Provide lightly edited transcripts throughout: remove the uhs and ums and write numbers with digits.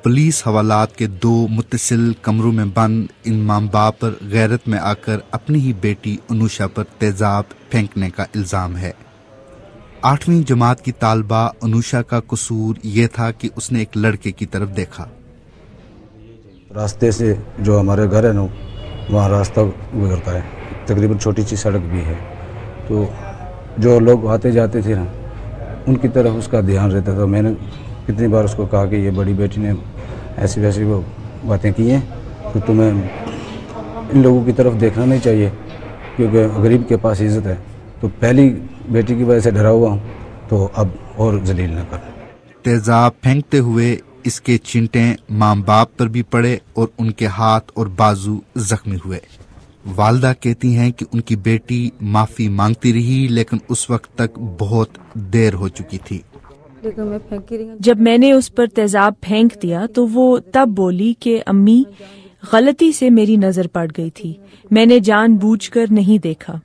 Police हवालात के 2 मुत्तसिल कमरों में बंद इन माँ बाप पर गैरत में आकर अपनी ही बेटी अनुषा पर तेजाब फेंकने का इल्ज़ाम है। 8वीं जमात की तालबा अनुषा का कसूर ये था कि उसने एक लड़के की तरफ देखा। रास्ते से जो हमारे घर है ना वहाँ रास्ता गुजरता है, तकरीबन छोटी सी सड़क भी है, तो जो लोग आते जाते थे ना उनकी तरफ उसका ध्यान रहता था। मैंने कितनी बार उसको कहा कि ये बड़ी बेटी ने ऐसी वैसी वो बातें की हैं, तो तुम्हें इन लोगों की तरफ देखना नहीं चाहिए क्योंकि गरीब के पास इज़्ज़त है। तो पहली बेटी की वजह से डरा हुआ हूँ, तो अब और जलील न कर। तेजाब फेंकते हुए इसके चिंटे माँ बाप पर भी पड़े और उनके हाथ और बाजू जख्मी हुए। वालदा कहती हैं कि उनकी बेटी माफी मांगती रही, लेकिन उस वक्त तक बहुत देर हो चुकी थी। जब मैंने उस पर तेजाब फेंक दिया तो वो तब बोली कि अम्मी गलती से मेरी नजर पड़ गई थी, मैंने जानबूझकर नहीं देखा,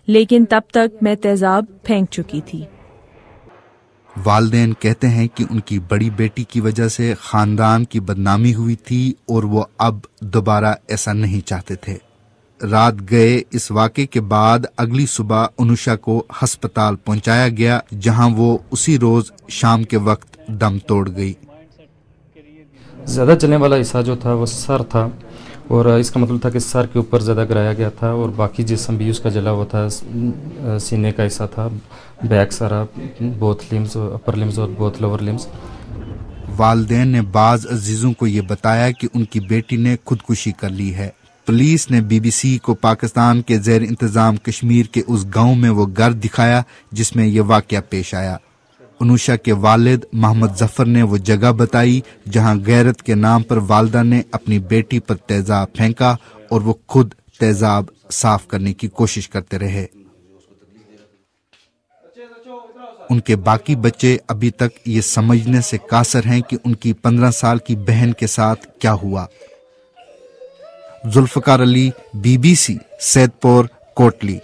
लेकिन तब तक मैं तेजाब फेंक चुकी थी। वालिदैन कहते हैं कि उनकी बड़ी बेटी की वजह से खानदान की बदनामी हुई थी और वो अब दोबारा ऐसा नहीं चाहते थे। रात गए इस वाक़े के बाद अगली सुबह अनुषा को अस्पताल पहुंचाया गया, जहां वो उसी रोज शाम के वक्त दम तोड़ गई। ज़्यादा चलने वाला हिस्सा जो था वो सर था, और इसका मतलब था कि सर के ऊपर ज़्यादा गिराया गया था, और बाकी जिस्म भी उसका जला हुआ था। सीने का हिस्सा था, बैक सारा, बोथ लिम्स, अपर लिम्स और बोथ लोअर लिम्स। वालिदैन ने बाज अजीजों को ये बताया कि उनकी बेटी ने खुदकुशी कर ली है। पुलिस ने BBC को पाकिस्तान के ज़ेर इंतज़ाम कश्मीर के उस गांव में वो घर दिखाया जिसमें ये वाक़या पेश आया। अनुषा के वालिद मोहम्मद जफर ने वो जगह बताई जहां गैरत के नाम पर वालदा ने अपनी बेटी पर तेजाब फेंका और वो खुद तेजाब साफ करने की कोशिश करते रहे। उनके बाकी बच्चे अभी तक ये समझने से कासर हैं कि उनकी 15 साल की बहन के साथ क्या हुआ। जुल्फकार अली, BBC, सैदपुर, कोटली।